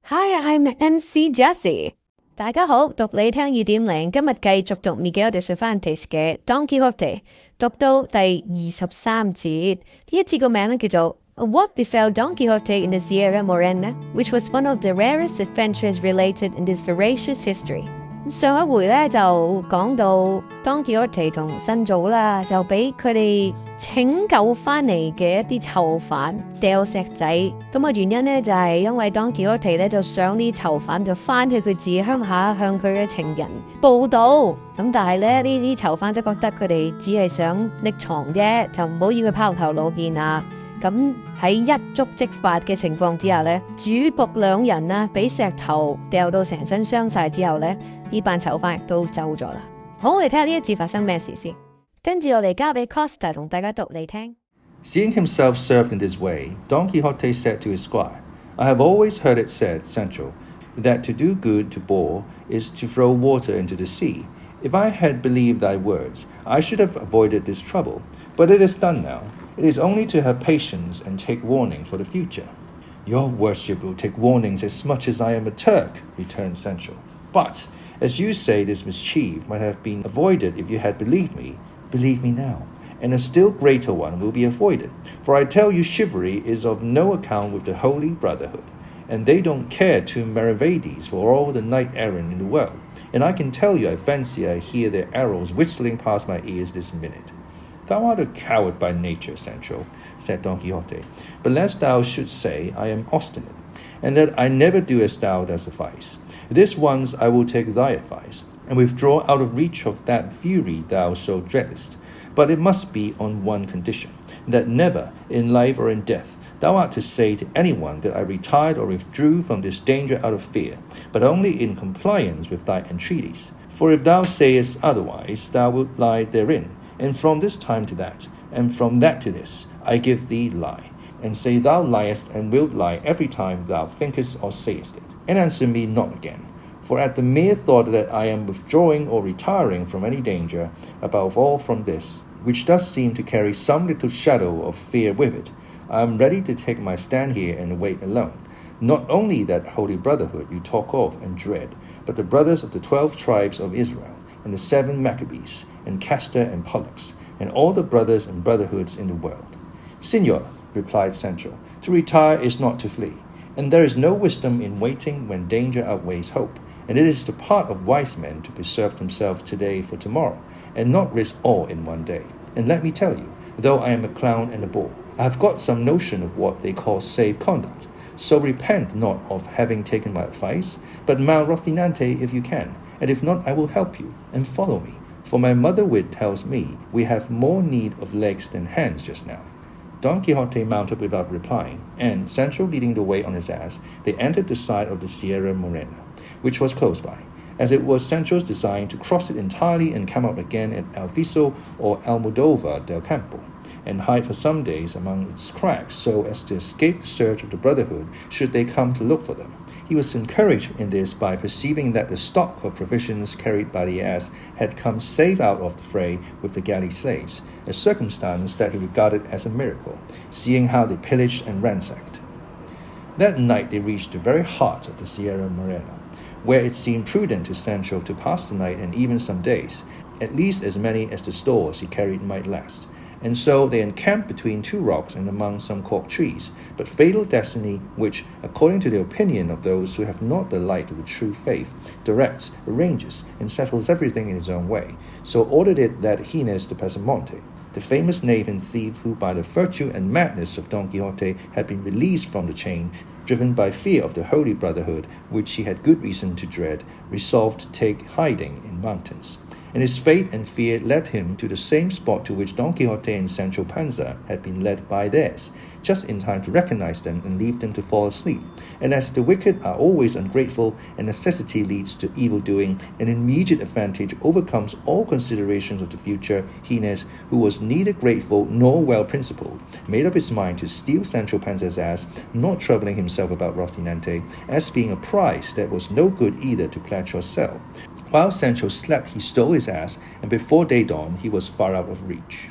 Hi, I'm MC Jessie。大家好，讀你聽2.0，今日繼續讀 Miguel de Cervantes 嘅 Don Quixote， 讀到第23節。呢一節個名咧叫做 What befell Don Quixote in the Sierra Morena, which was one of the rarest adventures related in this veracious history。上一回咧就講到 Don Quixote 同辛祖啦，就俾佢哋拯救翻嚟嘅一啲囚犯掉石仔。咁嘅原因咧就係因為 Don Quixote 咧就想啲囚犯就翻去佢自己鄉下向佢嘅情人報到。咁但係咧呢啲囚犯就覺得佢哋只係想匿藏啫，就唔好要佢拋頭露面啊。咁喺一觸即發嘅情況之下咧，主僕兩人啊俾石頭掉到成身傷晒之後咧，呢班囚犯都走咗啦。好，我哋睇下呢一節發生咩事先。跟住我哋交俾 Costa 同大家讀嚟聽。Seeing himself served in this way, Don Quixote said to his squire, I have always heard it said, Sancho, that to do good to poor is to throw water into the sea. If I had believed thy words, I should have avoided this trouble. But it is done now. It is only to have patience and take warning for the future. Your worship will take warnings as much as I am a Turk, returned Sancho. But, as you say, this mischief might have been avoided if you had believed me. Believe me now, and a still greater one will be avoided. For I tell you, chivalry is of no account with the Holy Brotherhood, and they don't care two maravedis for all the knight-errant in the world. And I can tell you, I fancy I hear their arrows whistling past my ears this minute. Thou art a coward by nature, Sancho, said Don Quixote, but lest thou shouldst say I am obstinate, and that I never do as thou dost advise. This once I will take thy advice, and withdraw out of reach of that fury thou so dreadest. But it must be on one condition, that never, in life or in death, thou art to say to anyone that I retired or withdrew from this danger out of fear, but only in compliance with thy entreaties. For if thou sayest otherwise, thou wilt lie therein, and from this time to that, and from that to this, I give thee lie, and say thou liest and wilt lie every time thou thinkest or sayest it, and answer me not again. For at the mere thought that I am withdrawing or retiring from any danger, above all from this, which does seem to carry some little shadow of fear with it, I am ready to take my stand here and wait alone. Not only that holy brotherhood you talk of and dread, but the brothers of the 12 tribes of Israel, and the 7 Maccabees, and Castor and Pollux, and all the brothers and brotherhoods in the world. Signor, replied Sancho, to retire is not to flee, and there is no wisdom in waiting when danger outweighs hope, and it is the part of wise men to preserve themselves today for tomorrow, and not risk all in one day. And let me tell you, though I am a clown and a bore, I have got some notion of what they call safe conduct. So repent not of having taken my advice, but mount Rocinante if you can, and if not, I will help you, and follow me. For my mother wit tells me we have more need of legs than hands just now. Don Quixote mounted without replying, and, Sancho leading the way on his ass, they entered the side of the Sierra Morena, which was close by, as it was Sancho's design to cross it entirely and come out again at Alviso or Almodovar del Campo, and hide for some days among its cracks so as to escape the search of the Brotherhood should they come to look for them. He was encouraged in this by perceiving that the stock of provisions carried by the ass had come safe out of the fray with the galley slaves, a circumstance that he regarded as a miracle, seeing how they pillaged and ransacked. That night they reached the very heart of the Sierra Morena, where it seemed prudent to Sancho to pass the night and even some days, at least as many as the stores he carried might last. And so they encamped between 2 rocks and among some cork trees. But fatal destiny, which, according to the opinion of those who have not the light of the true faith, directs, arranges, and settles everything in its own way, so ordered it that Gines de Pasamonte, the famous knave and thief who by the virtue and madness of Don Quixote had been released from the chain, driven by fear of the Holy Brotherhood, which he had good reason to dread, resolved to take hiding in mountains. And his fate and fear led him to the same spot to which Don Quixote and Sancho Panza had been led by theirs, just in time to recognize them and leave them to fall asleep. And as the wicked are always ungrateful, and necessity leads to evil doing, an immediate advantage overcomes all considerations of the future, Gines, who was neither grateful nor well-principled, made up his mind to steal Sancho Panza's ass, not troubling himself about Rocinante, as being a prize that was no good either to pledge or sell. While Sancho slept, he stole his ass, and before day dawn he was far out of reach.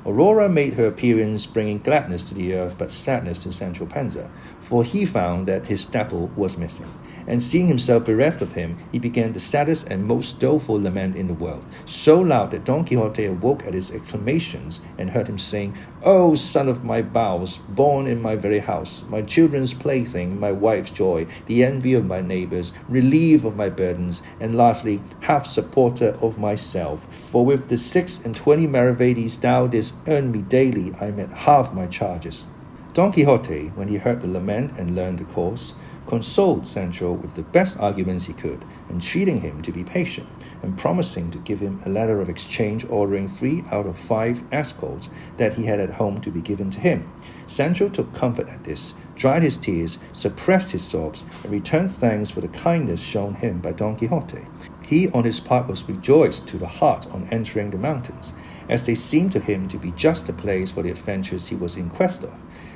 Aurora made her appearance, bringing gladness to the earth, but sadness to Sancho Panza, for he found that his Dapple was missing. And seeing himself bereft of him, he began the saddest and most doleful lament in the world, so loud that Don Quixote awoke at his exclamations and heard him saying, "O son of my bowels, born in my very house, my children's plaything, my wife's joy, the envy of my neighbours, relief of my burdens, and lastly, half-supporter of myself. For with the 26 maravedis thou didst earn me daily, I met half my charges." Don Quixote, when he heard the lament and learned the cause, consoled Sancho with the best arguments he could, entreating him to be patient, and promising to give him a letter of exchange ordering 3 out of 5 escolts that he had at home to be given to him. Sancho took comfort at this, dried his tears, suppressed his sobs, and returned thanks for the kindness shown him by Don Quixote. He, on his part, was rejoiced to the heart on entering the mountains, as they seemed to him to be just the place for the adventures he was in quest of.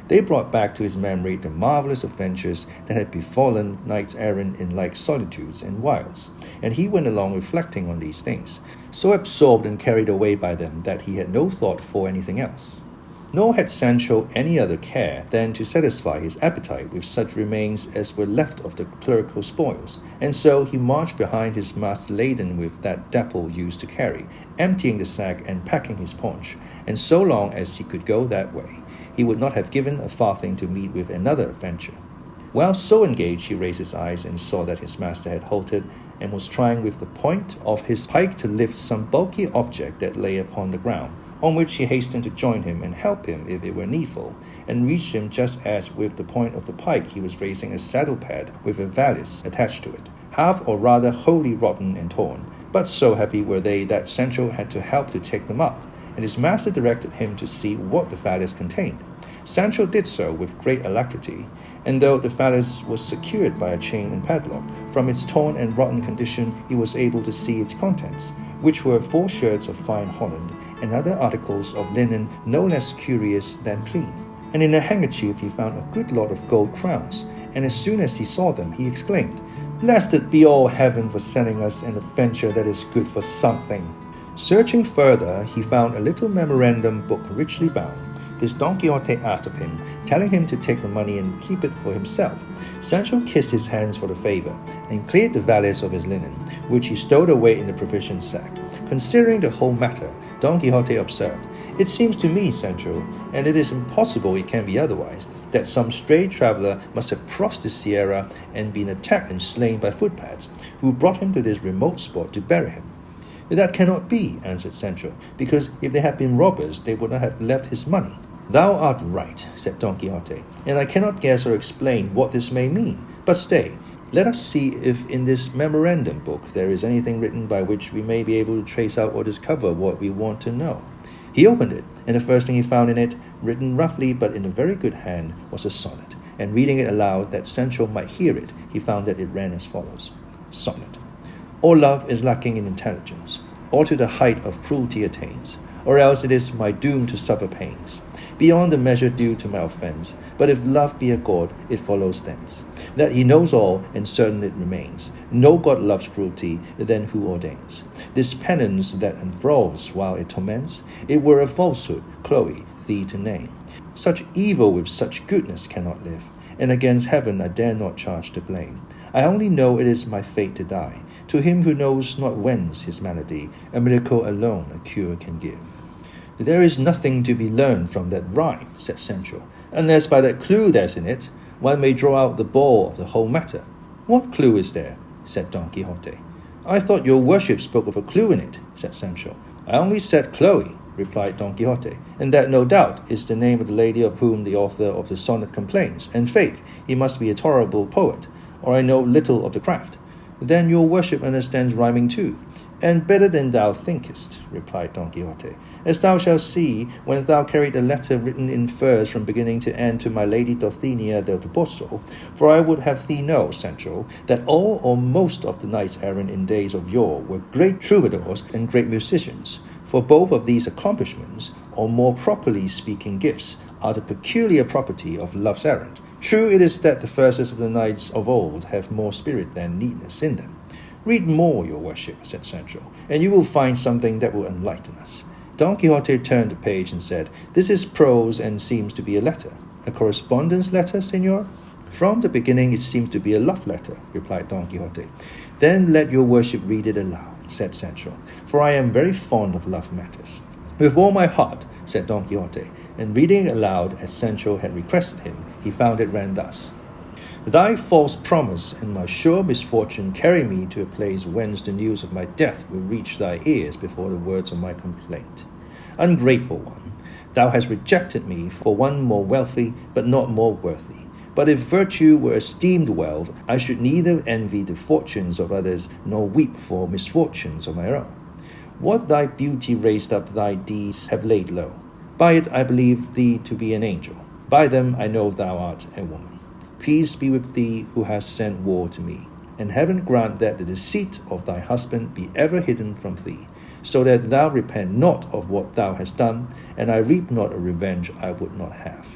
They brought back to his memory the marvelous adventures that had befallen knights errant in like solitudes and wilds, and he went along reflecting on these things, so absorbed and carried away by them that he had no thought for anything else. Nor had Sancho any other care than to satisfy his appetite with such remains as were left of the clerical spoils, and so he marched behind his master laden with that Dapple used to carry, emptying the sack and packing his paunch, and so long as he could go that way, he would not have given a farthing to meet with another adventure. While so engaged, he raised his eyes and saw that his master had halted and was trying with the point of his pike to lift some bulky object that lay upon the ground, on which he hastened to join him and help him if it were needful, and reached him just as with the point of the pike he was raising a saddle pad with a valise attached to it, half or rather wholly rotten and torn, but so heavy were they that Sancho had to help to take them up, and his master directed him to see what the valise contained. Sancho did so with great alacrity, and though the valise was secured by a chain and padlock, from its torn and rotten condition he was able to see its contents, which were 4 shirts of fine holland, and other articles of linen no less curious than clean. And in a handkerchief he found a good lot of gold crowns, and as soon as he saw them he exclaimed, "Blessed be all heaven for sending us an adventure that is good for something." Searching further, he found a little memorandum book richly bound. This Don Quixote asked of him, telling him to take the money and keep it for himself. Sancho kissed his hands for the favor, and cleared the valise of his linen, which he stowed away in the provision sack. Considering the whole matter, Don Quixote observed, "It seems to me, Sancho, and it is impossible it can be otherwise, that some stray traveler must have crossed the Sierra and been attacked and slain by footpads, who brought him to this remote spot to bury him." "That cannot be," answered Sancho, "because if they had been robbers, they would not have left his money." "Thou art right," said Don Quixote, "and I cannot guess or explain what this may mean. But stay, let us see if in this memorandum book there is anything written by which we may be able to trace out or discover what we want to know." He opened it, and the first thing he found in it, written roughly but in a very good hand, was a sonnet, and reading it aloud that Sancho might hear it, he found that it ran as follows. Sonnet. "Or love is lacking in intelligence, or to the height of cruelty attains, or else it is my doom to suffer pains, beyond the measure due to my offence. But if love be a god, it follows thence, that he knows all, and certain it remains. No god loves cruelty, then who ordains this penance that enthralls while it torments? It were a falsehood, Chloe, thee to name. Such evil with such goodness cannot live, and against heaven I dare not charge the blame. I only know it is my fate to die. To him who knows not whence his malady, a miracle alone a cure can give." "There is nothing to be learned from that rhyme," said Sancho, "unless by that clue there's in it, one may draw out the ball of the whole matter." "What clue is there?" said Don Quixote. "I thought your worship spoke of a clue in it," said Sancho. "I only said Chloe," replied Don Quixote, "and that no doubt is the name of the lady of whom the author of the sonnet complains, and faith, he must be a tolerable poet, or I know little of the craft." "Then your worship understands rhyming too, and better than thou thinkest," replied Don Quixote, "as thou shalt see when thou carried a letter written in verse from beginning to end to my lady Dulcinea del Toboso. For I would have thee know, Sancho, that all or most of the knights errant in days of yore were great troubadours and great musicians. For both of these accomplishments, or more properly speaking gifts, are the peculiar property of loves errant. True it is that the verses of the knights of old have more spirit than neatness in them." "Read more, your worship," said Sancho, "and you will find something that will enlighten us." Don Quixote turned the page and said, "This is prose and seems to be a letter." "A correspondence letter, senor?" "From the beginning it seems to be a love letter," replied Don Quixote. "Then let your worship read it aloud," said Sancho, "for I am very fond of love matters." "With all my heart," said Don Quixote, and reading it aloud as Sancho had requested him, he found it ran thus: "Thy false promise and my sure misfortune carry me to a place whence the news of my death will reach thy ears before the words of my complaint. Ungrateful one, thou hast rejected me for one more wealthy, but not more worthy. But if virtue were esteemed wealth, I should neither envy the fortunes of others, nor weep for misfortunes of my own. What thy beauty raised up, thy deeds have laid low. By it I believe thee to be an angel. By them I know thou art a woman. Peace be with thee who hast sent war to me, and heaven grant that the deceit of thy husband be ever hidden from thee, so that thou repent not of what thou hast done, and I reap not a revenge I would not have."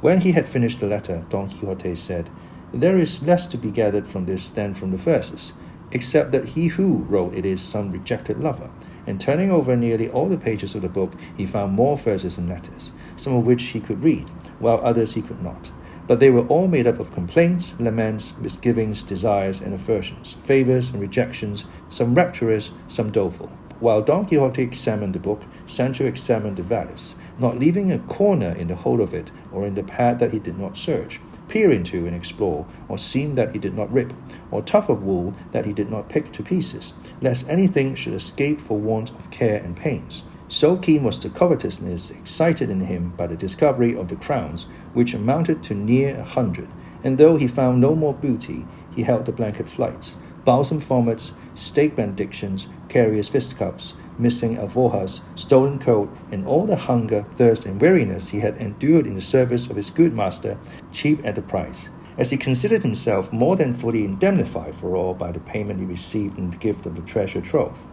When he had finished the letter, Don Quixote said, "There is less to be gathered from this than from the verses, except that he who wrote it is some rejected lover." And turning over nearly all the pages of the book, he found more verses and letters, some of which he could read, while others he could not. But they were all made up of complaints, laments, misgivings, desires, and aversions, favors and rejections, some rapturous, some doleful. While Don Quixote examined the book, Sancho examined the valise, not leaving a corner in the whole of it, or in the pad that he did not search, peer into and explore, or seam that he did not rip, or tuft of wool that he did not pick to pieces, lest anything should escape for want of care and pains. So keen was the covetousness excited in him by the discovery of the crowns, which amounted to near 100, and though he found no more booty, he held the blanket flights, balsam formats, stake benedictions, carious fistcuffs, missing alforjas, stolen coat, and all the hunger, thirst, and weariness he had endured in the service of his good master, cheap at the price, as he considered himself more than fully indemnified for all by the payment he received in the gift of the treasure trove.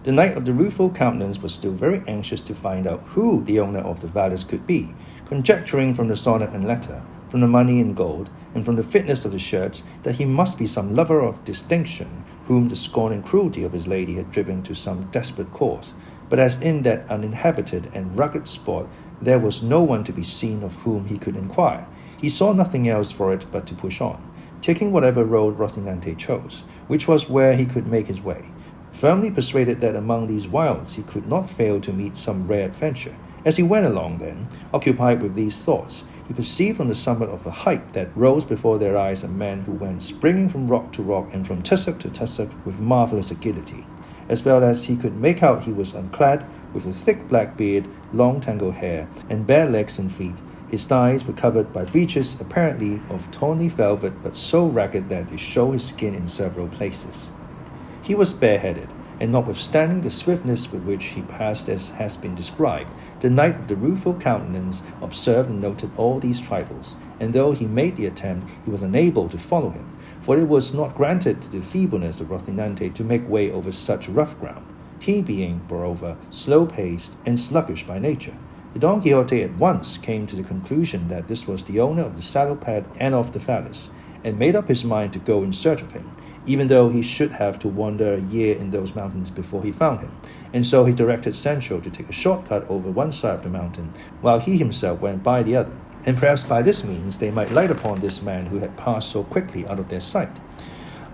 The knight of the rueful countenance was still very anxious to find out who the owner of the valise could be, conjecturing from the sonnet and letter, from the money and gold, and from the fitness of the shirts, that he must be some lover of distinction, whom the scorn and cruelty of his lady had driven to some desperate course. But as in that uninhabited and rugged spot there was no one to be seen of whom he could inquire, he saw nothing else for it but to push on, taking whatever road Rocinante chose, which was where he could make his way, firmly persuaded that among these wilds he could not fail to meet some rare adventure. As he went along then, occupied with these thoughts, he perceived on the summit of a height that rose before their eyes a man who went springing from rock to rock and from tussock to tussock with marvelous agility. As well as he could make out, he was unclad, with a thick black beard, long tangled hair, and bare legs and feet. His thighs were covered by breeches apparently of tawny velvet, but so ragged that they showed his skin in several places. He was bareheaded, and notwithstanding the swiftness with which he passed as has been described, the knight of the rueful countenance observed and noted all these trifles, and though he made the attempt, he was unable to follow him, for it was not granted to the feebleness of Rocinante to make way over such rough ground, he being, moreover, slow-paced and sluggish by nature. Don Quixote at once came to the conclusion that this was the owner of the saddle-pad and of the valise, and made up his mind to go in search of him, even though he should have to wander a year in those mountains before he found him. And so he directed Sancho to take a short-cut over one side of the mountain, while he himself went by the other, and perhaps by this means they might light upon this man who had passed so quickly out of their sight.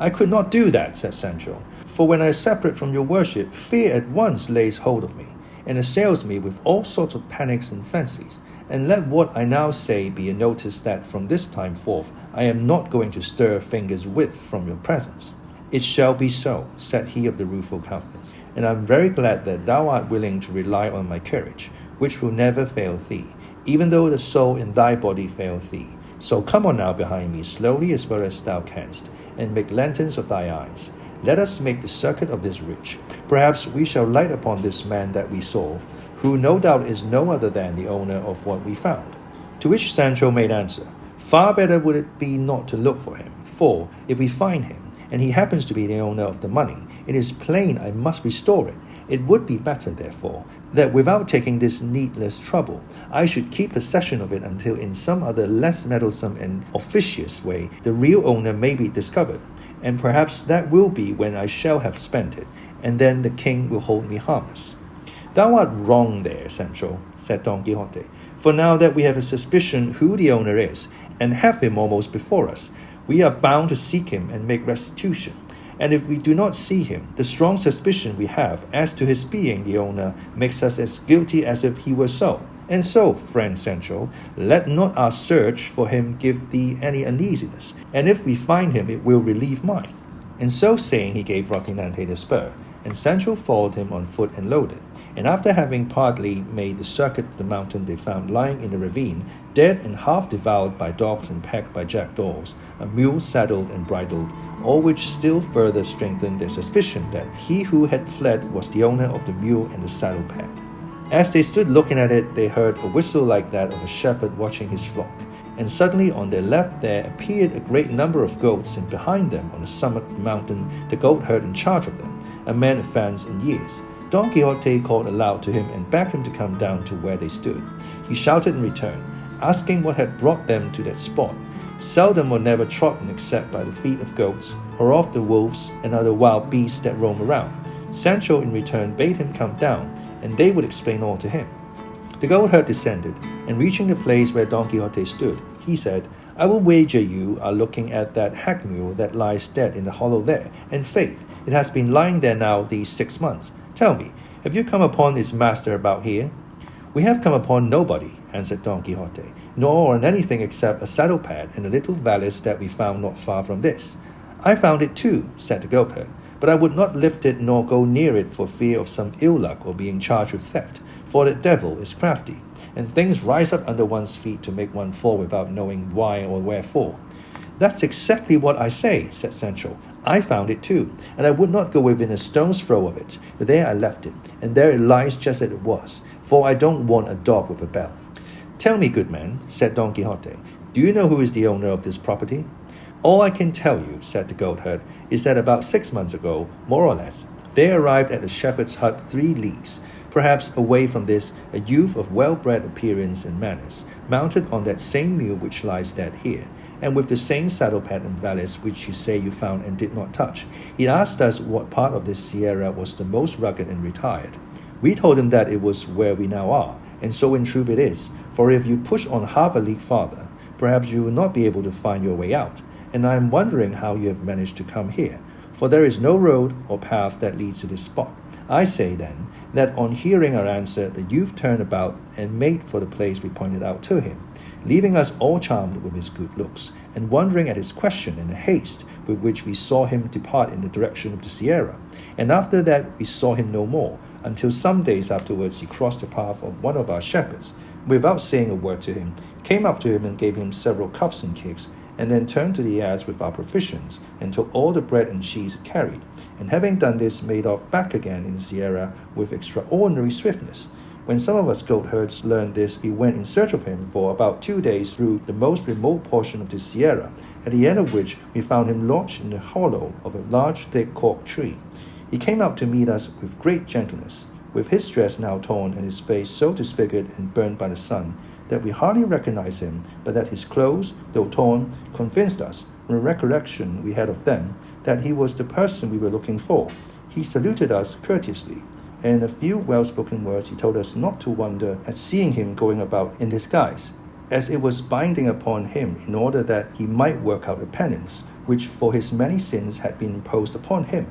"I could not do that," said Sancho, "for when I separate from your worship, fear at once lays hold of me, and assails me with all sorts of panics and fancies. And let what I now say be a notice that from this time forth I am not going to stir a finger's width from your presence." "It shall be so," said he of the rueful countenance, "and I am very glad that thou art willing to rely on my courage, which will never fail thee, even though the soul in thy body fail thee. So come on now behind me slowly as well as thou canst, and make lanterns of thy eyes. Let us make the circuit of this ridge. Perhaps we shall light upon this man that we saw, who no doubt is no other than the owner of what we found." To which Sancho made answer, "Far better would it be not to look for him, for if we find him, and he happens to be the owner of the money, it is plain I must restore it. It would be better, therefore, that without taking this needless trouble, I should keep possession of it until in some other less meddlesome and officious way the real owner may be discovered, and perhaps that will be when I shall have spent it, and then the king will hold me harmless." Thou art wrong there, Sancho, said Don Quixote, for now that we have a suspicion who the owner is, and have him almost before us, we are bound to seek him and make restitution. And if we do not see him, the strong suspicion we have as to his being the owner makes us as guilty as if he were so. And so, friend Sancho, let not our search for him give thee any uneasiness, and if we find him, it will relieve mine. And so saying, he gave Rocinante the spur, and Sancho followed him on foot and loaded. And after having partly made the circuit of the mountain, they found lying in a ravine, dead and half devoured by dogs and pecked by jackdaws, a mule saddled and bridled, all which still further strengthened their suspicion that he who had fled was the owner of the mule and the saddle pad. As they stood looking at it, they heard a whistle like that of a shepherd watching his flock. And suddenly on their left there appeared a great number of goats, and behind them on the summit of the mountain the goatherd in charge of them, a man advanced in years. Don Quixote called aloud to him and begged him to come down to where they stood. He shouted in return, asking what had brought them to that spot. Seldom or never trodden except by the feet of goats, or of the wolves and other wild beasts that roam around. Sancho in return bade him come down, and they would explain all to him. The goatherd descended, and reaching the place where Don Quixote stood, he said, I will wager you are looking at that hack mule that lies dead in the hollow there, and faith, it has been lying there now these 6 months. Tell me, have you come upon its master about here? We have come upon nobody, answered Don Quixote, nor on anything except a saddle pad and a little valise that we found not far from this. I found it too, said the goatherd, but I would not lift it nor go near it for fear of some ill luck or being charged with theft, for the devil is crafty, and things rise up under one's feet to make one fall without knowing why or wherefore. That's exactly what I say, said Sancho. I found it too, and I would not go within a stone's throw of it. There I left it, and there it lies just as it was, for I don't want a dog with a bell. Tell me, good man, said Don Quixote, do you know who is the owner of this property? All I can tell you, said the goatherd, is that about 6 months ago, more or less, there arrived at the shepherd's hut 3 leagues, perhaps away from this, a youth of well-bred appearance and manners, mounted on that same mule which lies dead here, and with the same saddle pad and valise which you say you found and did not touch. He asked us what part of this sierra was the most rugged and retired. We told him that it was where we now are, and so in truth it is, for if you push on half a league farther, perhaps you will not be able to find your way out, and I am wondering how you have managed to come here, for there is no road or path that leads to this spot. I say, then, that on hearing our answer, the youth turned about and made for the place we pointed out to him, leaving us all charmed with his good looks, and wondering at his question and the haste with which we saw him depart in the direction of the Sierra. And after that we saw him no more, until some days afterwards he crossed the path of one of our shepherds, without saying a word to him, came up to him and gave him several cuffs and kicks, and then turned to the ass with our provisions, and took all the bread and cheese it carried, and having done this, made off back again in the Sierra with extraordinary swiftness. When some of us goatherds learned this, we went in search of him for about 2 days through the most remote portion of the Sierra, at the end of which we found him lodged in the hollow of a large thick cork tree. He came out to meet us with great gentleness, with his dress now torn and his face so disfigured and burned by the sun, that we hardly recognized him, but that his clothes, though torn, convinced us, from the recollection we had of them, that he was the person we were looking for. He saluted us courteously, and in a few well-spoken words he told us not to wonder at seeing him going about in disguise, as it was binding upon him in order that he might work out a penance, which for his many sins had been imposed upon him.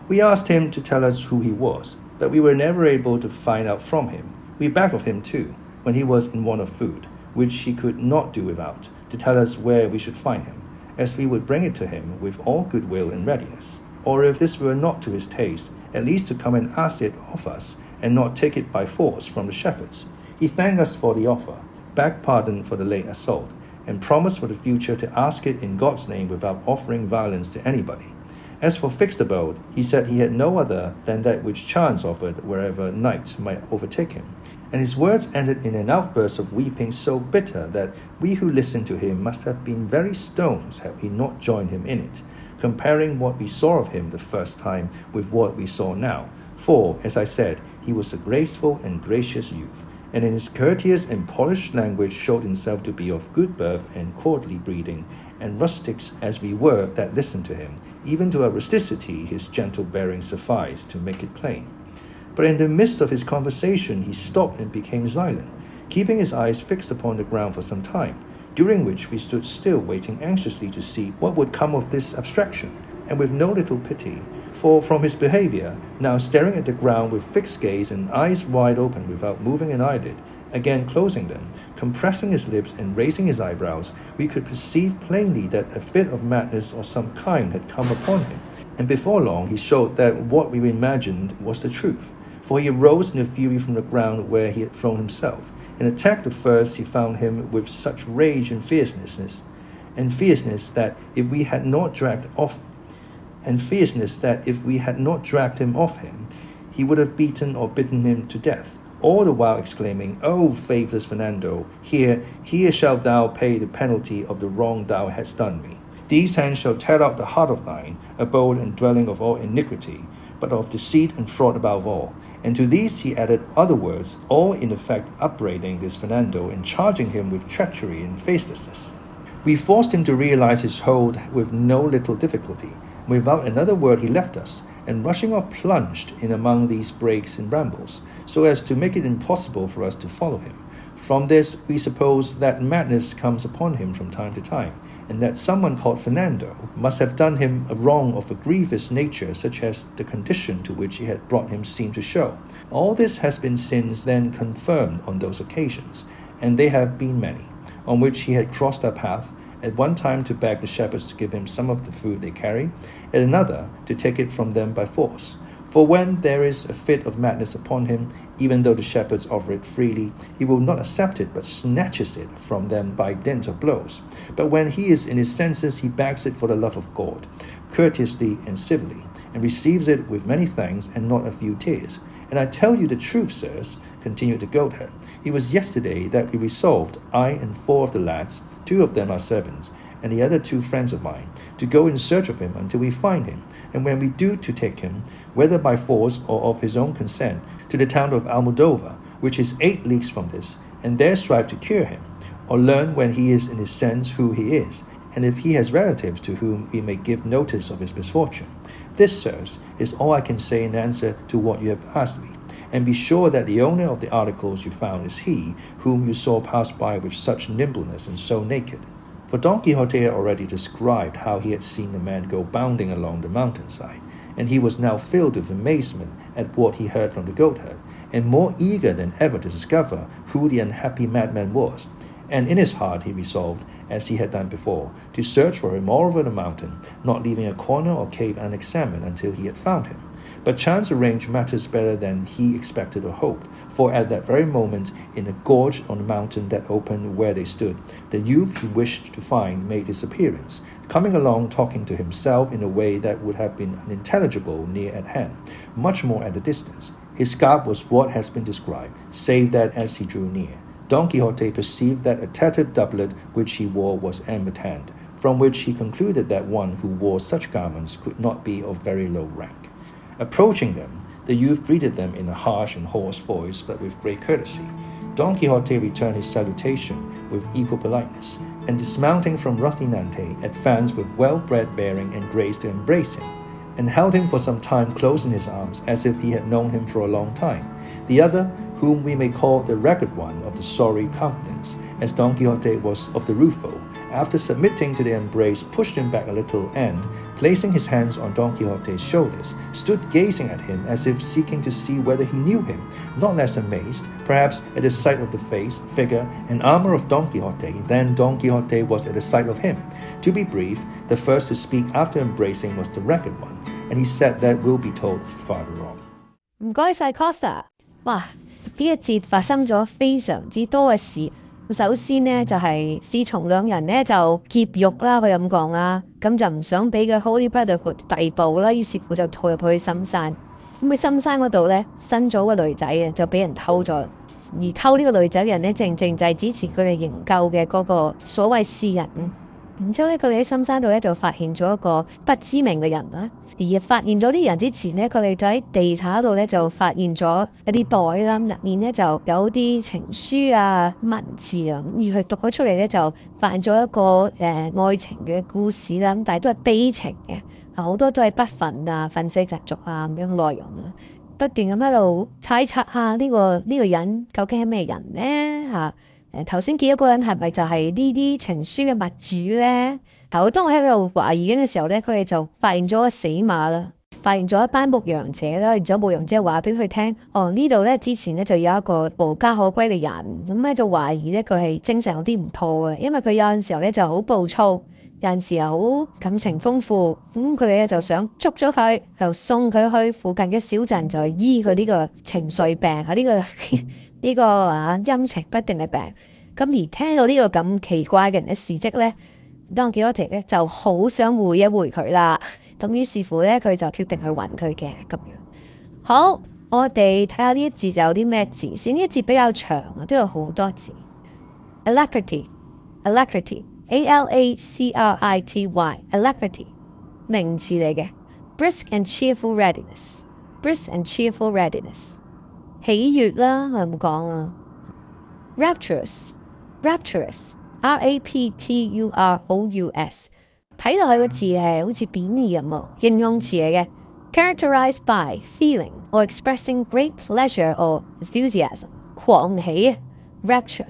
We asked him to tell us who he was, but we were never able to find out from him. We begged of him too, when he was in want of food, which he could not do without, to tell us where we should find him, as we would bring it to him with all goodwill and readiness. Or if this were not to his taste, at least to come and ask it of us, and not take it by force from the shepherds. He thanked us for the offer, begged pardon for the late assault, and promised for the future to ask it in God's name without offering violence to anybody. As for fixed abode, he said he had no other than that which chance offered wherever night might overtake him. And his words ended in an outburst of weeping so bitter that we who listened to him must have been very stones had we not joined him in it, comparing what we saw of him the first time with what we saw now. For, as I said, he was a graceful and gracious youth, and in his courteous and polished language showed himself to be of good birth and courtly breeding, and rustics as we were that listened to him, even to our rusticity his gentle bearing sufficed to make it plain. But in the midst of his conversation, he stopped and became silent, keeping his eyes fixed upon the ground for some time, during which we stood still waiting anxiously to see what would come of this abstraction, and with no little pity, for from his behavior, now staring at the ground with fixed gaze and eyes wide open without moving an eyelid, again closing them, compressing his lips and raising his eyebrows, we could perceive plainly that a fit of madness of some kind had come upon him, and before long he showed that what we imagined was the truth, for he arose in a fury from the ground where he had thrown himself, and attacked the first he found him with such rage and fierceness that if we had not dragged him off him, he would have beaten or bitten him to death, all the while exclaiming, "O faithless Fernando, here shalt thou pay the penalty of the wrong thou hast done me. These hands shall tear out the heart of thine, abode and dwelling of all iniquity, but of deceit and fraud above all." And to these he added other words, all in effect upbraiding this Fernando and charging him with treachery and faithlessness. We forced him to realize his hold with no little difficulty. Without another word he left us, and rushing off plunged in among these brakes and brambles, so as to make it impossible for us to follow him. From this we suppose that madness comes upon him from time to time, and that someone called Fernando must have done him a wrong of a grievous nature, such as the condition to which he had brought him seemed to show. All this has been since then confirmed on those occasions, and they have been many, on which he had crossed our path, at one time to beg the shepherds to give him some of the food they carry, at another to take it from them by force. For when there is a fit of madness upon him, even though the shepherds offer it freely, he will not accept it, but snatches it from them by dint of blows. But when he is in his senses, he begs it for the love of God, courteously and civilly, and receives it with many thanks and not a few tears. And I tell you the truth, sirs, continued the goatherd, it was yesterday that we resolved, I and 4 of the lads, 2 of them are servants, and the other 2 friends of mine, to go in search of him until we find him, and when we do to take him, whether by force or of his own consent, to the town of Almodovar, which is 8 leagues from this, and there strive to cure him, or learn when he is in his sense who he is, and if he has relatives to whom we may give notice of his misfortune. This, sirs, is all I can say in answer to what you have asked me, and be sure that the owner of the articles you found is he whom you saw pass by with such nimbleness and so naked. For Don Quixote had already described how he had seen the man go bounding along the mountainside, and he was now filled with amazement at what he heard from the goatherd, and more eager than ever to discover who the unhappy madman was. And in his heart he resolved, as he had done before, to search for him all over the mountain, not leaving a corner or cave unexamined until he had found him. But chance arranged matters better than he expected or hoped, for at that very moment, in a gorge on the mountain that opened where they stood, the youth he wished to find made his appearance, coming along talking to himself in a way that would have been unintelligible near at hand, much more at a distance. His garb was what has been described, save that as he drew near, Don Quixote perceived that a tattered doublet which he wore was embottomed, from which he concluded that one who wore such garments could not be of very low rank. Approaching them, the youth greeted them in a harsh and hoarse voice, but with great courtesy. Don Quixote returned his salutation with equal politeness, and dismounting from Rocinante, advanced with well-bred bearing and grace to embrace him, and held him for some time close in his arms, as if he had known him for a long time. The other, whom we may call the ragged one of the sorry countenance, as Don Quixote was of the rueful, after submitting to the embrace, pushed him back a little and, placing his hands on Don Quixote's shoulders, stood gazing at him as if seeking to see whether he knew him, not less amazed, perhaps, at the sight of the face, figure, and armor of Don Quixote than Don Quixote was at the sight of him. To be brief, the first to speak after embracing was the ragged one, and he said that will be told farther on. 唔該晒 Costa。哇！呢一節發生咗非常之多嘅事。首先呢，就係侍從兩人呢就劫獄啦，佢咁講啦，咁就唔想俾佢 Holy Brotherhood 逮捕啦，於是乎就逃入去深山。咁喺深山嗰度呢，新組嘅女仔啊就俾人偷咗，而偷呢個女仔嘅人呢，正正就係支持佢哋營救嘅嗰個所謂詩人。然之後咧，佢哋喺深山度咧就發現咗一個不知名嘅人啦。而發現咗啲人之前咧，佢哋就喺地下度咧就發現咗一啲袋啦，入面咧就有啲情書啊、文字啊。而佢讀咗出嚟咧，就發現咗一個愛情嘅故事啦。咁但係都係悲情嘅，好多都係不忿啊、憤世嫉俗啊咁樣內容啦。不斷咁喺度猜測下呢個人究竟係咩人呢？頭先見一個人係咪就係呢啲情書嘅物主呢？當我喺度懷疑嘅時候咧，佢哋就發現咗個死馬啦，發現咗一班牧羊者啦，然之後牧羊者話俾佢聽，呢度咧之前咧就有一個無家可歸嘅人，咁咧就懷疑咧佢係精神有啲唔妥嘅，因為佢有陣時候咧就好暴躁，有陣時又好感情豐富，咁佢哋咧就想捉咗佢，就送佢去附近嘅小鎮，就醫佢呢個情緒病啊，呢個陰晴不定嘅病。咁而聽到呢個咁奇怪嘅人嘅事蹟咧，Don Quixote咧就好想會一會佢啦。咁於是乎咧，佢就決定去揾佢嘅咁樣。好，我哋睇下呢一節有啲咩字先。呢一節比較長啊，都有好多字。Alacrity，alacrity，alacrity，alacrity，名詞嚟嘅。brisk and cheerful readiness，brisk and cheerful readiness，喜悅啦，我有冇講啊 ？rapturous，rapturous，rapturous，睇落去個字係好似貶義咁喎，形容詞嚟嘅。characterized by feeling or expressing great pleasure or enthusiasm， 狂喜啊 rapture，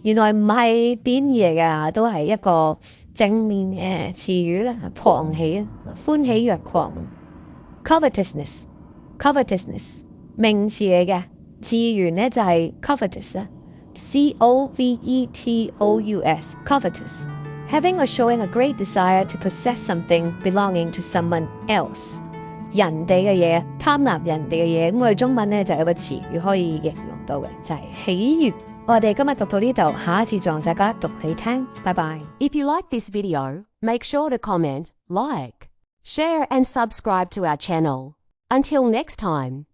原來唔係貶義嚟嘅，都係一個正面嘅詞語啦，狂喜啊，歡喜若狂。covetousness， 名詞嚟嘅，字源咧就係 covetous 啦。covetous，having or showing a great desire to possess something belonging to someone else， 人哋嘅嘢，貪婪人哋嘅嘢，咁我哋中文咧就有個詞語可以形容到嘅，就係喜悅。我哋今日讀到呢度，下一次仲大家讀你聽，拜拜。If you like this video, make sure to comment, like, share and subscribe to our channel. Until next time.